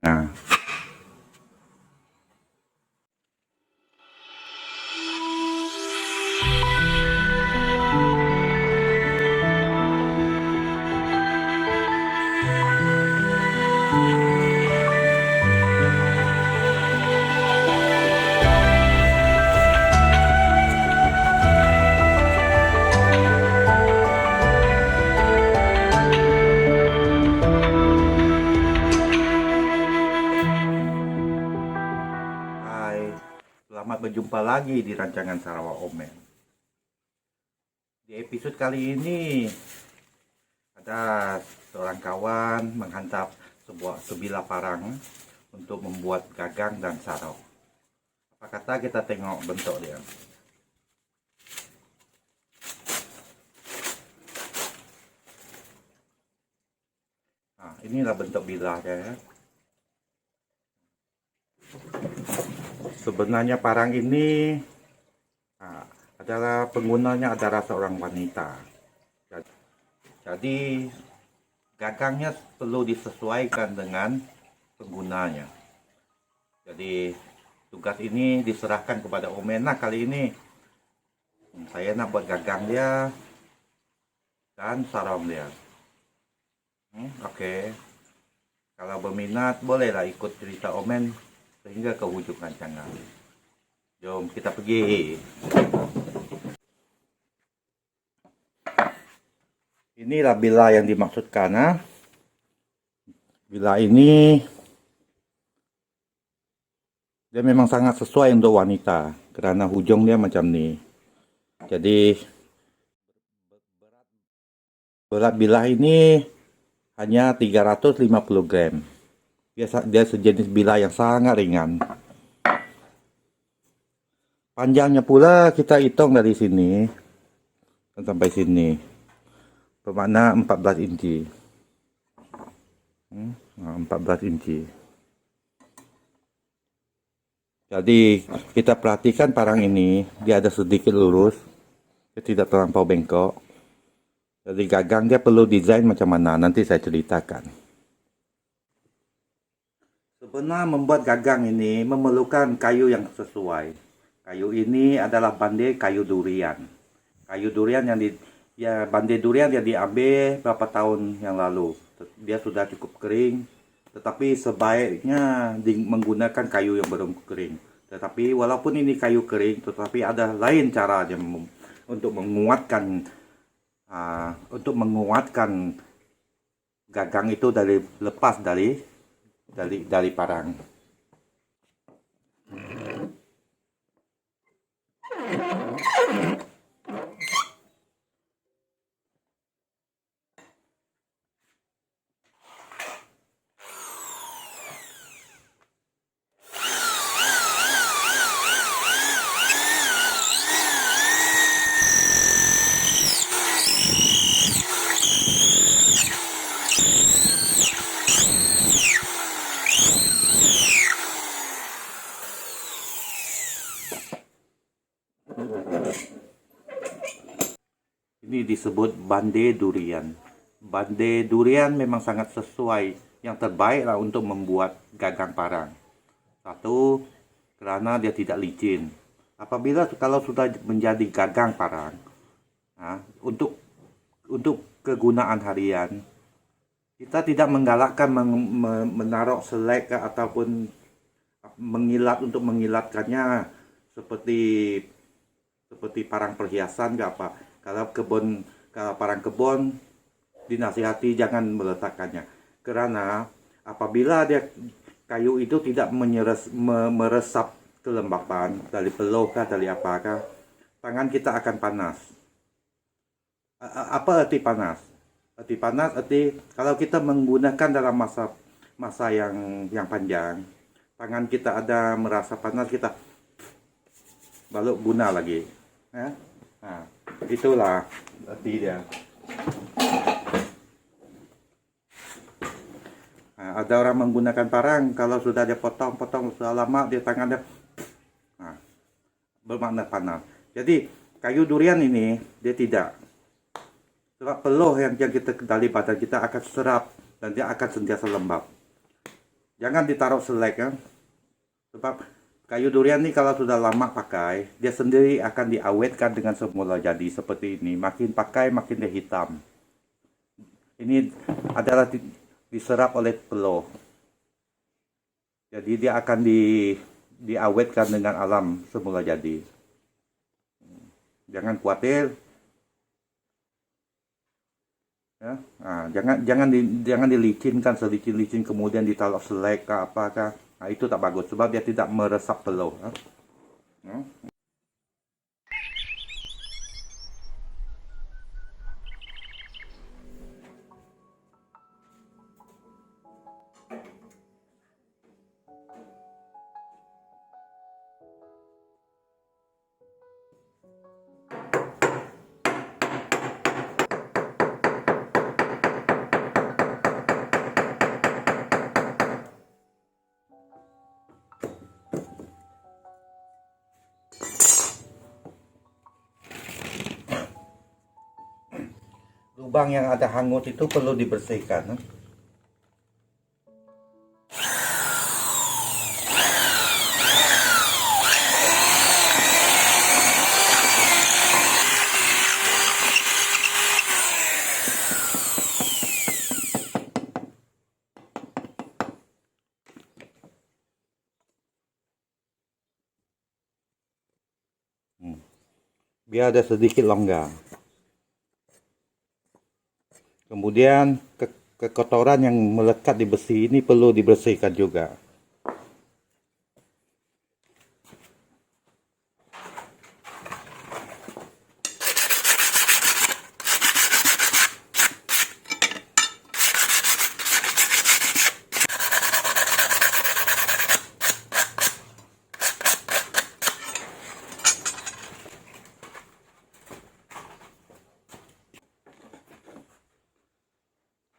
Nah, hai, selamat berjumpa lagi di rancangan Sarawak Omen. Di episode kali ini ada seorang kawan menghantar sebilah parang untuk membuat gagang dan sarau. Apa kata kita tengok bentuk dia? Nah, inilah bentuk bilahnya ya. Sebenarnya parang ini adalah penggunanya adalah seorang wanita. Jadi gagangnya perlu disesuaikan dengan penggunanya. Jadi tugas ini diserahkan kepada Omen. Nah, kali ini saya nak buat gagang dia dan sarung dia. Oke. Kalau berminat bolehlah ikut cerita Omen sehingga ke hujung rancangan. Jom kita pergi. Inilah bila yang dimaksudkan. Bila ini dia memang sangat sesuai untuk wanita karena hujung dia macam ni. Jadi berat bila ini hanya 350 gram. Dia sejenis bila yang sangat ringan. Panjangnya pula kita hitung dari sini sampai sini, bermakna 14 inci. 14 inci. Jadi kita perhatikan parang ini, dia ada sedikit lurus, dia tidak terlampau bengkok. Jadi gagang dia perlu desain macam mana, nanti saya ceritakan. Sebenarnya membuat gagang ini memerlukan kayu yang sesuai. Kayu ini adalah bandai kayu durian. Kayu durian bandai durian yang diambil berapa tahun yang lalu. Dia sudah cukup kering, tetapi sebaiknya menggunakan kayu yang belum kering. Tetapi walaupun ini kayu kering, tetapi ada lain cara untuk menguatkan gagang itu lepas dari parang. Ini disebut bandai durian. Bandai durian memang sangat sesuai, yang terbaik lah untuk membuat gagang parang. Satu, karena dia tidak licin. Kalau sudah menjadi gagang parang, untuk kegunaan harian, kita tidak menggalakkan menaruh selek ataupun mengilatkannya seperti parang perhiasan ke apa. Kalau parang kebun dinasihati jangan meletakkannya, karena apabila kayu itu tidak meresap kelembapan dari peluh dari apakah, tangan kita akan panas. Apa arti panas? Arti kalau kita menggunakan dalam masa yang panjang, tangan kita ada merasa panas, kita baru guna lagi. Nah, itulah arti dia. Ada orang menggunakan parang, kalau sudah dia potong sudah lama, dia tangan dia bermakna panas. Jadi kayu durian ini dia tidak. Sebab peluh yang kita dari badan kita akan serap dan dia akan sentiasa lembab. Jangan ditaruh selek ya. Sebab kayu durian ini kalau sudah lama pakai, dia sendiri akan diawetkan dengan semula jadi seperti ini. Makin pakai makin dia hitam. Ini adalah diserap oleh peluh. Jadi dia akan diawetkan dengan alam semula jadi. Jangan khawatir. Ya, nah, jangan dilicinkan selicin-licin kemudian ditaruh selek ke apakah. Nah, itu tak bagus sebab dia tidak meresap peluh. Ya. Lubang yang ada hangut itu perlu dibersihkan. Biar ada sedikit longgar. Kemudian kekotoran yang melekat di besi ini perlu dibersihkan juga.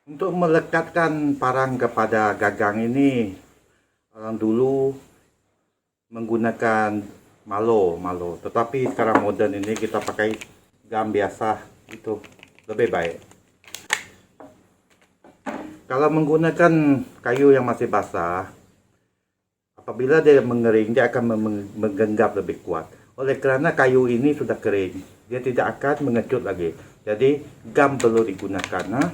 Untuk melekatkan parang kepada gagang ini, orang dulu menggunakan malo. Tetapi sekarang modern ini kita pakai gam biasa, itu lebih baik. Kalau menggunakan kayu yang masih basah, apabila dia mengering, dia akan menggenggam lebih kuat. Oleh kerana kayu ini sudah kering, dia tidak akan mengecut lagi. Jadi gam perlu digunakan.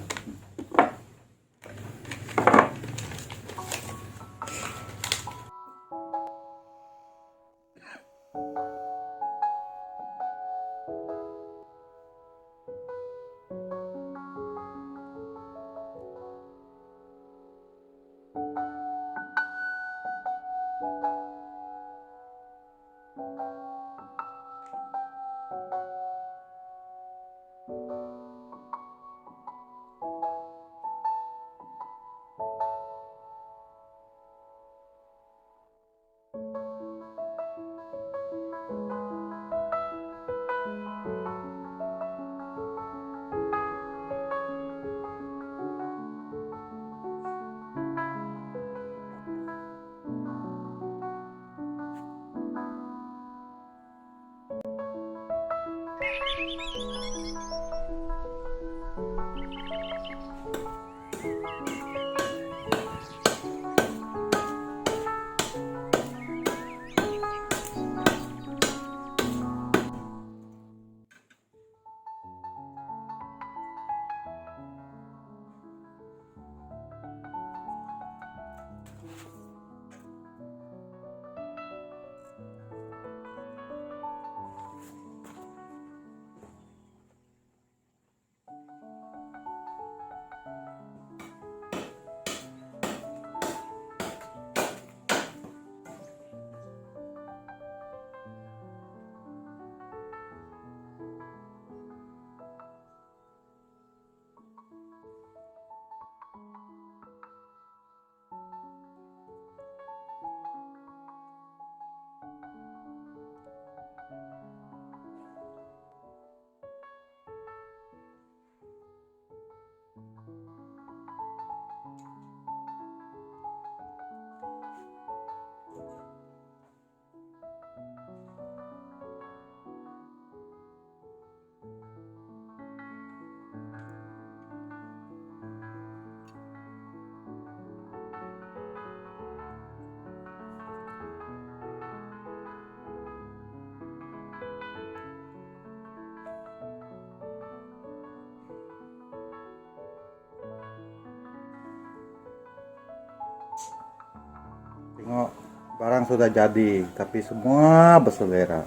Tengok, barang sudah jadi, tapi semua berselera.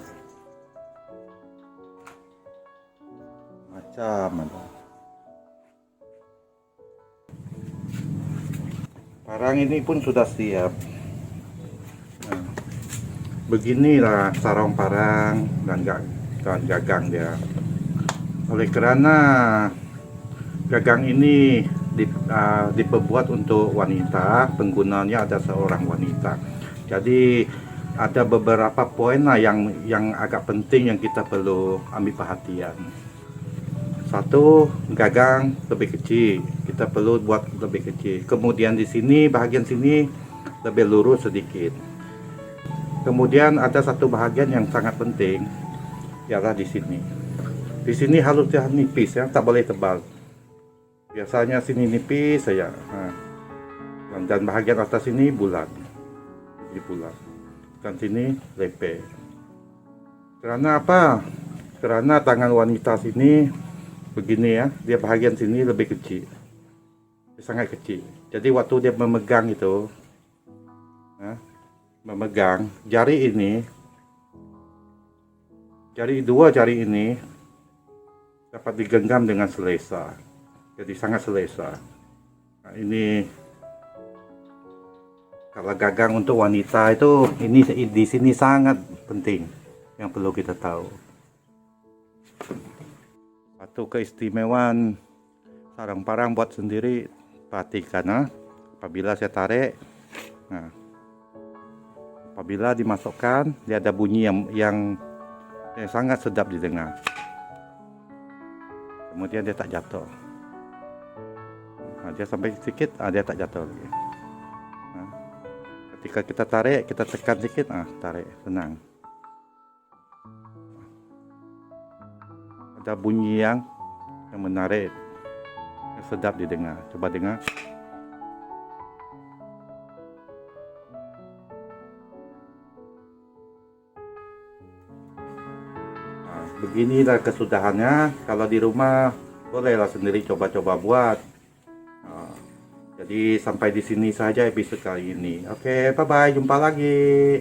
Macam ada. Barang ini pun sudah siap. Nah, beginilah sarung parang dan gagang dia. Oleh kerana gagang ini diperbuat untuk wanita, penggunanya ada seorang wanita. Jadi ada beberapa poin lah yang agak penting yang kita perlu ambil perhatian. Satu, gagang lebih kecil, kita perlu buat lebih kecil. Kemudian di sini, bahagian sini lebih lurus sedikit. Kemudian ada satu bahagian yang sangat penting, ialah di sini. Di sini harusnya nipis ya, tak boleh tebal. Biasanya sini nipis saja. Dan bahagian atas ini bulat, jadi bulat. Dan sini lepe. Karena apa? Karena tangan wanita sini begini ya, dia bahagian sini lebih kecil, sangat kecil. Jadi waktu dia memegang itu, memegang jari ini, dua jari ini dapat digenggam dengan selesa, jadi sangat selesa. Nah, ini kalau gagang untuk wanita itu ini di sini sangat penting yang perlu kita tahu. Satu keistimewaan sarung parang buat sendiri, perhatikan apabila saya tarik, apabila dimasukkan dia ada bunyi yang sangat sedap didengar. Kemudian dia tak jatuh. Dia sampai sedikit, dia tak jatuh lagi. Ketika kita tarik, kita tekan sedikit, tarik, senang. Ada bunyi yang menarik, yang sedap didengar. Coba dengar. Beginilah kesudahannya. Kalau di rumah bolehlah sendiri coba-coba buat. Jadi sampai di sini saja episode kali ini. Oke, bye bye, jumpa lagi.